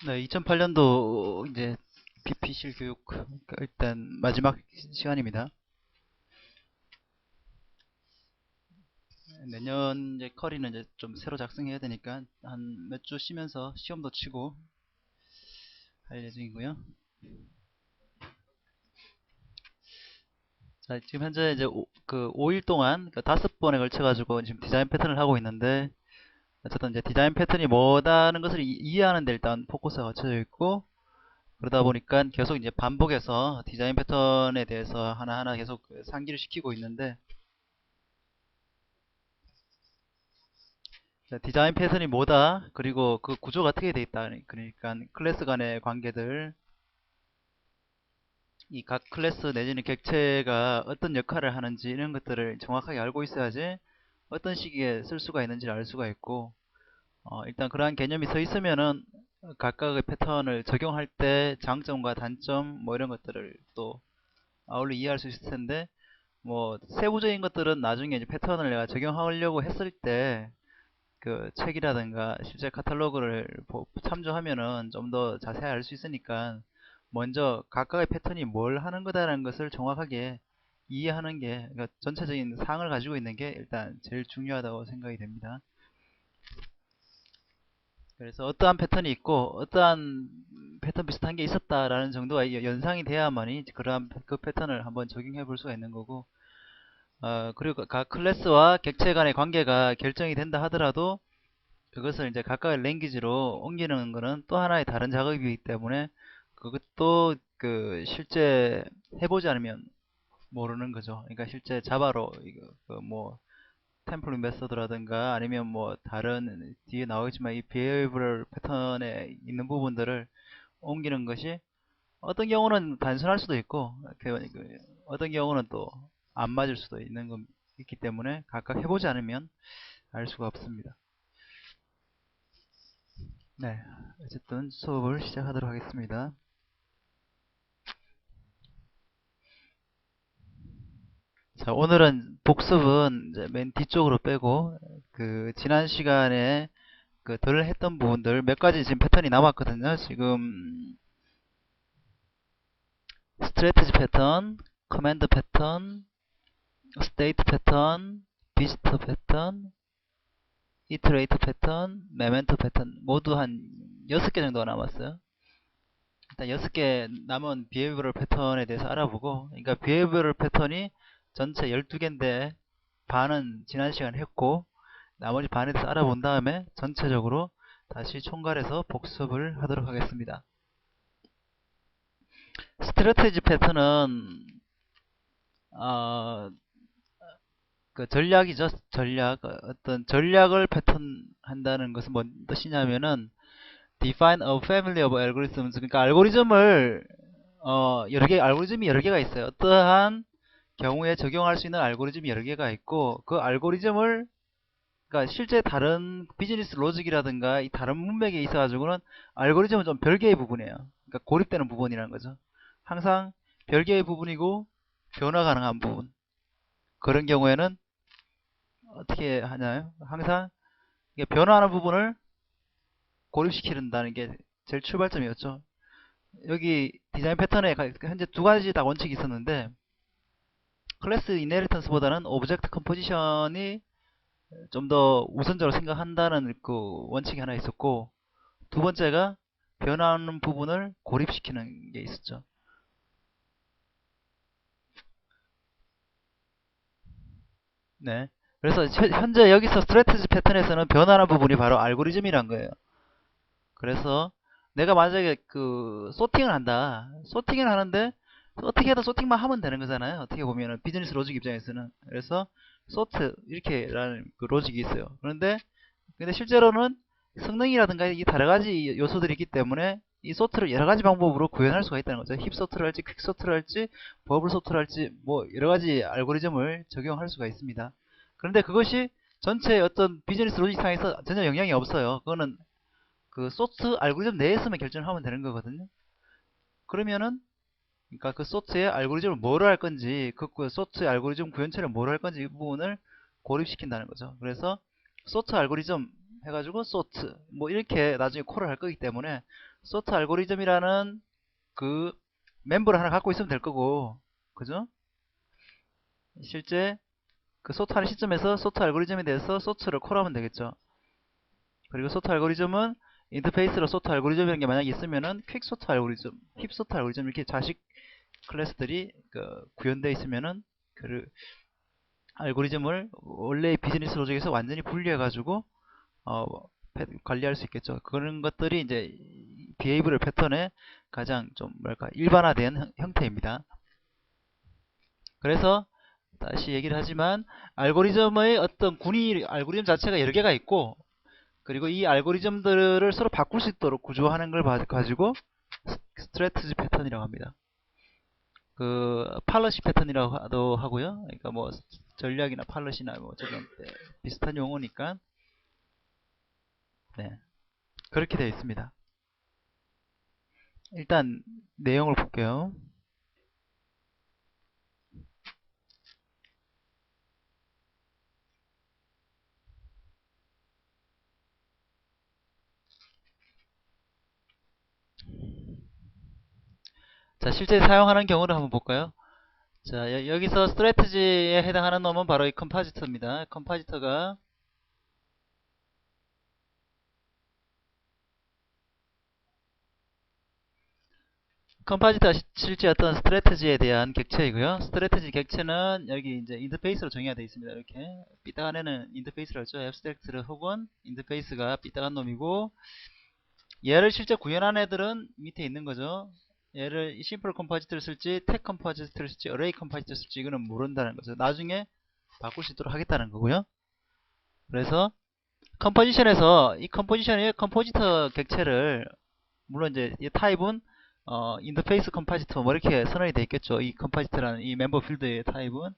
네, 2008년도 이제 BP실 교육 일단 마지막 시간입니다. 내년 이제 커리는 이제 좀 새로 작성해야 되니까 한 몇 주 쉬면서 시험도 치고 할 예정이고요. 자, 지금 현재 이제 그 5일 동안 그 5번에 걸쳐 가지고 지금 디자인 패턴을 하고 있는데 어쨌든 이제 디자인 패턴이 뭐다는 것을 이해하는 데 일단 포커스가 맞춰져 있고 그러다 보니까 계속 이제 반복해서 디자인 패턴에 대해서 하나하나 계속 그 상기를 시키고 있는데 자, 디자인 패턴이 뭐다? 그리고 그 구조가 어떻게 돼 있다? 그러니까 클래스 간의 관계들, 이 각 클래스 내지는 객체가 어떤 역할을 하는지 이런 것들을 정확하게 알고 있어야지 어떤 시기에 쓸 수가 있는지를 알 수가 있고, 일단 그러한 개념이 서 있으면은 각각의 패턴을 적용할 때 장점과 단점 뭐 이런 것들을 또 아울러 이해할 수 있을 텐데, 뭐 세부적인 것들은 나중에 이제 패턴을 내가 적용하려고 했을 때 그 책이라든가 실제 카탈로그를 참조하면은 좀 더 자세히 알 수 있으니까 먼저 각각의 패턴이 뭘 하는 거다라는 것을 정확하게 이해하는 게 그러니까 전체적인 사항을 가지고 있는 게 일단 제일 중요하다고 생각이 됩니다. 그래서 어떠한 패턴이 있고 어떠한 패턴 비슷한 게 있었다라는 정도가 연상이 돼야만이 그러한 그 패턴을 한번 적용해 볼 수가 있는 거고 그리고 각 클래스와 객체 간의 관계가 결정이 된다 하더라도 그것을 이제 각각의 랭귀지로 옮기는 거는 또 하나의 다른 작업이기 때문에 그것도 그 실제 해보지 않으면 모르는 거죠. 그러니까 실제 자바로 이거 그뭐 템플릿 메서드라든가 아니면 뭐 다른 뒤에 나오겠지만 이 비헤이브럴 패턴에 있는 부분들을 옮기는 것이 어떤 경우는 단순할 수도 있고 어떤 경우는 또 안 맞을 수도 있는 거 있기 때문에 각각 해보지 않으면 알 수가 없습니다. 네, 어쨌든 수업을 시작하도록 하겠습니다. 자, 오늘은 복습은 이제 맨 뒤쪽으로 빼고 그 지난 시간에 그 덜 했던 부분들 몇 가지 지금 패턴이 남았거든요. 지금 스트레티지 패턴, 커맨드 패턴, 스테이트 패턴, 비지터 패턴, 이터레이터 패턴, 메멘토 패턴 모두 한 6개 정도가 남았어요. 일단 6개 남은 비헤이비어럴 패턴에 대해서 알아보고 그러니까 비헤이비어럴 패턴이 전체 12개인데 반은 지난 시간에 했고 나머지 반에 대해서 알아본 다음에 전체적으로 다시 총괄해서 복습을 하도록 하겠습니다. 스트래테지 패턴은 어, 그 전략이죠. 전략 어떤 전략을 패턴한다는 것은 뭔 뜻이냐면은 define a family of algorithms 그러니까 알고리즘을 알고리즘이 여러 개가 있어요. 어떠한 경우에 적용할 수 있는 알고리즘이 여러 개가 있고 그 알고리즘을 그러니까 실제 다른 비즈니스 로직이라든가 이 다른 문맥에 있어 가지고는 알고리즘은 좀 별개의 부분이에요. 그러니까 고립되는 부분이라는 거죠. 항상 별개의 부분이고 변화 가능한 부분. 그런 경우에는 어떻게 하나요? 항상 이게 변화하는 부분을 고립시키는다는 게 제일 출발점이었죠. 여기 디자인 패턴에 현재 두 가지 다 원칙이 있었는데 클래스 이네리턴스보다는 오브젝트 컴포지션이 좀 더 우선적으로 생각한다는 그 원칙이 하나 있었고 두 번째가 변화하는 부분을 고립시키는 게 있었죠. 네. 그래서 현재 여기서 스트래티지 패턴에서는 변화하는 부분이 바로 알고리즘이란 거예요. 그래서 내가 만약에 그 소팅을 한다. 소팅을 하는데 어떻게 해도 소팅만 하면 되는 거잖아요. 어떻게 보면은 비즈니스 로직 입장에서는. 그래서 소트 이렇게라는 그 로직이 있어요. 근데 실제로는 성능이라든가 이 다른 가지 요소들이 있기 때문에 이 소트를 여러 가지 방법으로 구현할 수가 있다는 거죠. 힙 소트를 할지, 퀵 소트를 할지, 버블 소트를 할지, 뭐 여러 가지 알고리즘을 적용할 수가 있습니다. 그런데 그것이 전체 어떤 비즈니스 로직상에서 전혀 영향이 없어요. 그거는 그 소트 알고리즘 내에서만 결정을 하면 되는 거거든요. 그러면은 그러니까 그 소트의 알고리즘을 뭐로 할 건지 그 소트의 알고리즘 구현체를 뭐로 할 건지 이 부분을 고립시킨다는 거죠. 그래서 소트 알고리즘 해가지고 소트 뭐 이렇게 나중에 콜을 할 거기 때문에 소트 알고리즘이라는 그 멤버를 하나 갖고 있으면 될 거고, 그죠? 실제 그 소트하는 시점에서 소트 알고리즘에 대해서 소트를 콜하면 되겠죠. 그리고 소트 알고리즘은 인터페이스로 소트 알고리즘이라는 게 만약에 있으면은 퀵 소트 알고리즘, 힙 소트 알고리즘 이렇게 자식 클래스들이 그 구현되어 있으면은 그 알고리즘을 원래의 비즈니스 로직에서 완전히 분리해 가지고 어, 관리할 수 있겠죠. 그런 것들이 이제 비헤이브럴 패턴의 가장 좀 뭐랄까 일반화된 형태입니다. 그래서 다시 얘기를 하지만 알고리즘의 어떤 알고리즘 자체가 여러 개가 있고, 그리고 이 알고리즘들을 서로 바꿀 수 있도록 구조하는 걸 가지고 스트래티지 패턴이라고 합니다. 그 팔러시 패턴이라고도 하고요. 그러니까 뭐 전략이나 팔러시나 뭐 어쨌든 비슷한 용어니까 네, 그렇게 되어 있습니다. 일단 내용을 볼게요. 자, 실제 사용하는 경우를 한번 볼까요? 자, 여기서 스트래티지에 해당하는 놈은 바로 이 컴파지터입니다. 컴파지터가 실제 어떤 스트래티지에 대한 객체이고요. 스트래티지 객체는 여기 이제 인터페이스로 정의가 되어 있습니다. 이렇게 삐딱한 애는 인터페이스를 하죠. 앱스트랙트 혹은 인터페이스가 삐딱한 놈이고, 얘를 실제 구현한 애들은 밑에 있는 거죠. 얘를 심플 컴포지트를 쓸지, 텍 컴포지트를 쓸지, 어레이 컴포지트를 쓸지 이거는 모른다는 거죠. 나중에 바꿀 수 있도록 하겠다는 거고요. 그래서 컴포지션에서 이 컴포지션의 컴포지터 객체를, 물론 이제 이 타입은 인터페이스 컴포지터 뭐 이렇게 선언이 되어 있겠죠. 이 컴포지터라는 이 멤버 필드의 타입은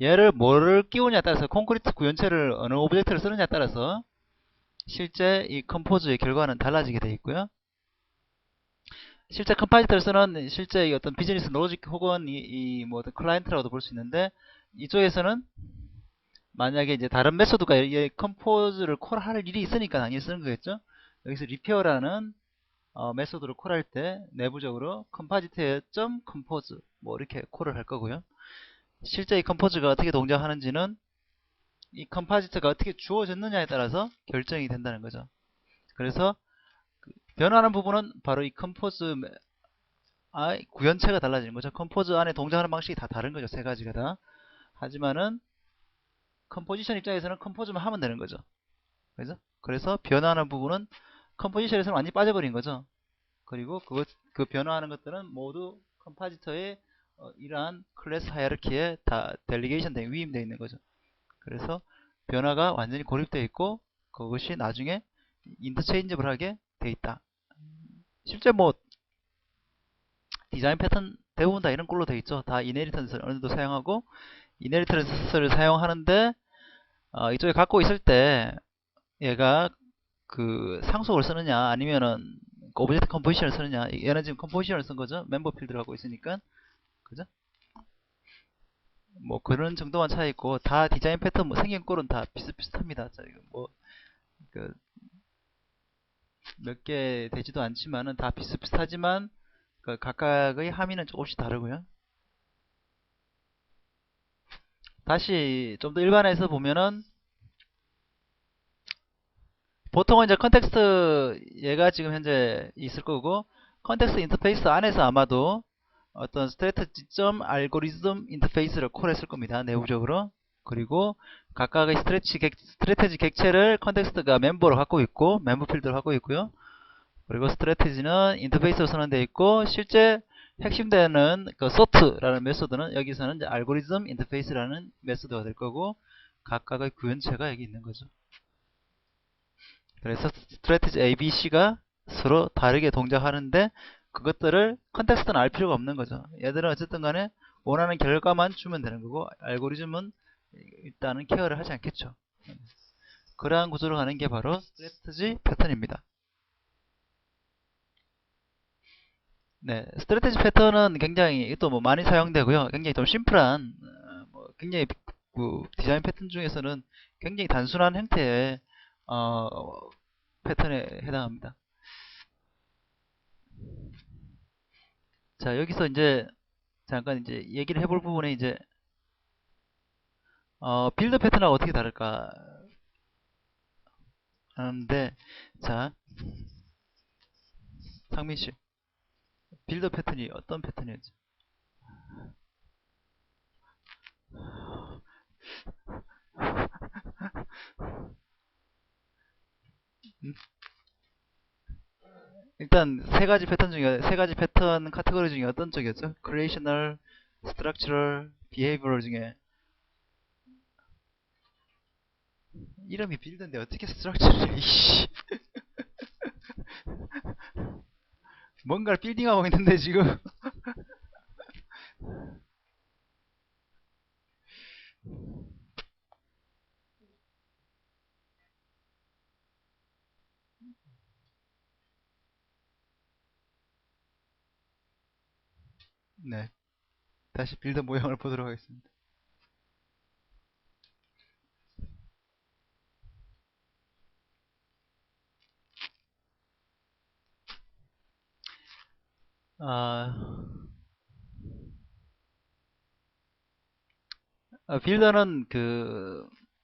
얘를 뭐를 끼우냐에 따라서, 콘크리트 구현체를 어느 오브젝트를 쓰느냐에 따라서 실제 이 컴포즈의 결과는 달라지게 되어 있고요. 실제 컴파이터를 쓰는 실제 어떤 비즈니스 로직 혹은 뭐 어떤 클라이언트라고도 볼 수 있는데, 이쪽에서는 만약에 이제 다른 메소드가 이 컴포즈를 콜할 일이 있으니까 당연히 쓰는 거겠죠. 여기서 리페어라는 메소드를 콜할 때 내부적으로 컴파지트의 점 컴포즈 뭐 이렇게 콜을 할 거고요. 실제 이 컴포즈가 어떻게 동작하는지는 이 컴파지트가 어떻게 주어졌느냐에 따라서 결정이 된다는 거죠. 그래서 변화하는 부분은 바로 이 컴포즈 구현체가 달라지는 거죠. 컴포즈 안에 동작하는 방식이 다 다른 거죠. 세 가지가 다. 하지만은 컴포지션 입장에서는 컴포즈만 하면 되는 거죠. 그죠? 그래서 변화하는 부분은 컴포지션에서는 완전히 빠져버린 거죠. 그리고 그 변화하는 것들은 모두 컴파지터의 이러한 클래스 하이어르키에 다 델리게이션 위임되어 있는 거죠. 그래서 변화가 완전히 고립되어 있고, 그것이 나중에 인터체인저블하게 되어 있다. 실제 뭐 디자인 패턴 대부분 다 이런 꼴로 되어 있죠. 다 이네리턴스를 어느 정도 사용하고, 이네리턴스를 사용하는데 이쪽에 갖고 있을 때 얘가 그 상속을 쓰느냐 아니면은 오브젝트 컴포지션을 쓰느냐, 얘는 지금 컴포지션을 쓴 거죠. 멤버 필드를 갖고 있으니까. 그죠? 뭐 그런 정도만 차이 있고, 다 디자인 패턴 뭐 생긴 꼴은 다 비슷비슷합니다. 자, 이거 뭐 그 몇 개 되지도 않지만은 다 비슷비슷하지만 그 각각의 함의는 조금씩 다르고요. 다시 좀 더 일반화해서 보면은, 보통은 이제 컨텍스트 얘가 지금 현재 있을 거고, 컨텍스트 인터페이스 안에서 아마도 어떤 스트래티지점 알고리즘 인터페이스를 콜했을 겁니다. 내부적으로. 그리고 각각의 스트래티지 객체를 컨텍스트가 멤버로 갖고 있고, 멤버 필드로 갖고 있고요. 그리고 스트래티지는 인터페이스로 선언되어 있고, 실제 핵심되는 그 sort라는 메소드는 여기서는 이제 알고리즘 인터페이스라는 메소드가 될 거고, 각각의 구현체가 여기 있는 거죠. 그래서 스트래티지 A, B, C가 서로 다르게 동작하는데, 그것들을 컨텍스트는 알 필요가 없는 거죠. 얘들은 어쨌든 간에 원하는 결과만 주면 되는 거고, 알고리즘은 일단은 케어를 하지 않겠죠. 그러한 구조로 가는 게 바로 스트래티지 패턴입니다. 네, 스트래티지 패턴은 굉장히 또 뭐 많이 사용되고요. 굉장히 좀 심플한, 뭐 굉장히 그 디자인 패턴 중에서는 굉장히 단순한 형태의 어, 패턴에 해당합니다. 자, 여기서 이제 잠깐 이제 얘기를 해볼 부분에 이제 빌드 패턴하고 어떻게 다를까 하는데, 자, 상민 씨, 빌드 패턴이 어떤 패턴이었죠? 음? 일단 세 가지 패턴 카테고리 중에 어떤 쪽이었죠? creational, structural, behavioral 중에 이름이 빌드인데 어떻게 스트럭처를 이씨. 뭔가를 빌딩하고 있는데 지금. 네, 다시 빌드 모형을 보도록 하겠습니다. 아, 빌더는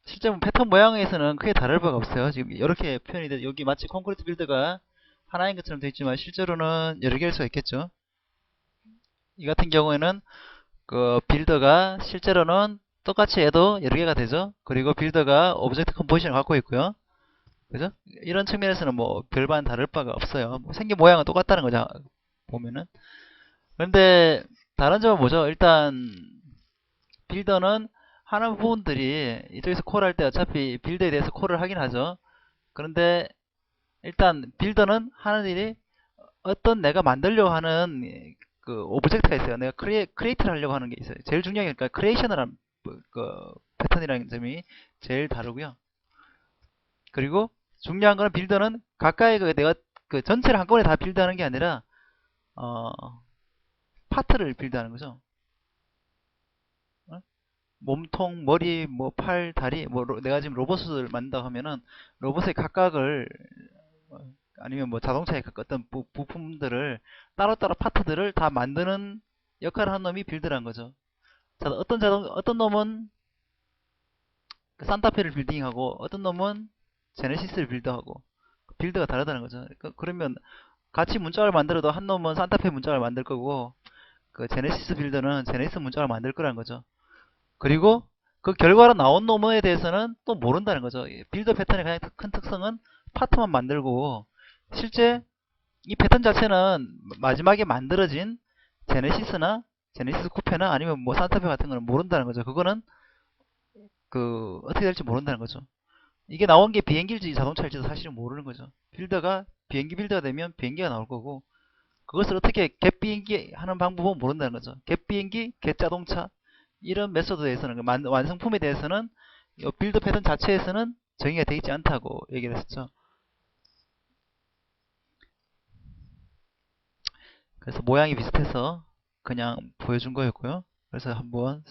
실제 패턴 모양에서는 크게 다를 바가 없어요. 지금 이렇게 표현이 돼. 여기 마치 콘크리트 빌드가 하나인 것처럼 되어 있지만 실제로는 여러 개일 수가 있겠죠. 이 같은 경우에는 그 빌더가 실제로는 똑같이 해도 여러 개가 되죠. 그리고 빌더가 오브젝트 컴포지션을 갖고 있고요. 그죠? 이런 측면에서는 뭐 별반 다를 바가 없어요. 뭐 생긴 모양은 똑같다는 거죠. 보면은. 그런데 다른 점은 뭐죠? 일단 빌더는 하는 부분들이 이쪽에서 콜할 때 어차피 빌더에 대해서 콜을 하긴 하죠. 그런데 일단 빌더는 하는 일이 어떤 내가 만들려고 하는 그 오브젝트가 있어요. 내가 크리에이트를 하려고 하는 게 있어요. 제일 중요한 게 그러니까 크리에이션을 한 패턴이라는 점이 제일 다르고요. 그리고 중요한 거는 빌더는 가까이 내가 전체를 한꺼번에 다 빌드하는 게 아니라 어, 파트를 빌드하는 거죠. 어? 몸통, 머리, 뭐 팔, 다리, 뭐 내가 지금 로봇을 만든다고 하면은 로봇의 각각을 어, 아니면 뭐 자동차의 어떤 부품들을 따로따로 파트들을 다 만드는 역할을 한 놈이 빌드라는 거죠. 자, 어떤 놈은 그 산타페를 빌딩하고 어떤 놈은 제네시스를 빌드하고 빌드가 다르다는 거죠. 그러면 같이 문짝을 만들어도 한 놈은 산타페 문짝을 만들 거고 그 제네시스 빌드는 제네시스 문짝을 만들 거라는 거죠. 그리고 그 결과로 나온 놈에 대해서는 또 모른다는 거죠. 빌드 패턴의 가장 큰 특성은 파트만 만들고 실제 이 패턴 자체는 마지막에 만들어진 제네시스나 제네시스 쿠페나 아니면 뭐 산타페 같은 거는 모른다는 거죠. 그거는 어떻게 될지 모른다는 거죠. 이게 나온 게 비행기일지 자동차일지도 사실은 모르는 거죠. 빌더가 비행기 빌더가 되면 비행기가 나올 거고 그것을 어떻게 갯 비행기 하는 방법은 모른다는 거죠. 갯 비행기, 갯 자동차 이런 메소드에 대해서는 완성품에 대해서는 빌드 패턴 자체에서는 정의가 되어 있지 않다고 얘기를 했었죠. 그래서 모양이 비슷해서 그냥 보여준 거였고요. 그래서 한번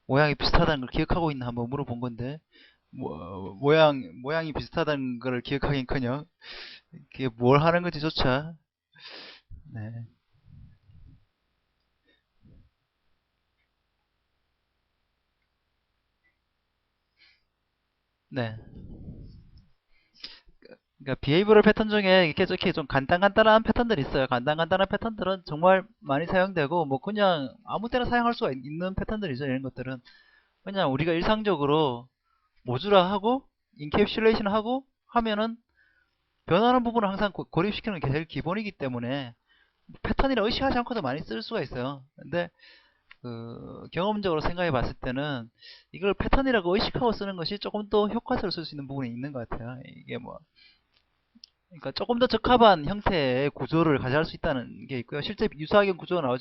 모양이 비슷하다는 걸 기억하고 있나 한번 물어본 건데 모양이 비슷하다는 걸 기억하긴커녕 그게 뭘 하는 건지조차. 네. 네. 그러니까 비헤이브럴 패턴 중에 이렇게 좀 간단한 패턴들이 있어요. 간단한 패턴들은 정말 많이 사용되고 뭐 그냥 아무 때나 사용할 수가 있는 패턴들이죠. 이런 것들은 그냥 우리가 일상적으로 모듈화하고 인캡슐레이션 하고 하면은 변하는 부분을 항상 고립시키는 게 제일 기본이기 때문에 패턴이라 의식하지 않고도 많이 쓸 수가 있어요. 근데 경험적으로 생각해 봤을 때는 이걸 패턴이라고 의식하고 쓰는 것이 조금 더 효과적으로 쓸 수 있는 부분이 있는 것 같아요. 이게 뭐 그러니까 조금 더 적합한 형태의 구조를 가져갈 수 있다는 게 있고요. 실제 유사하게 구조가 나오지만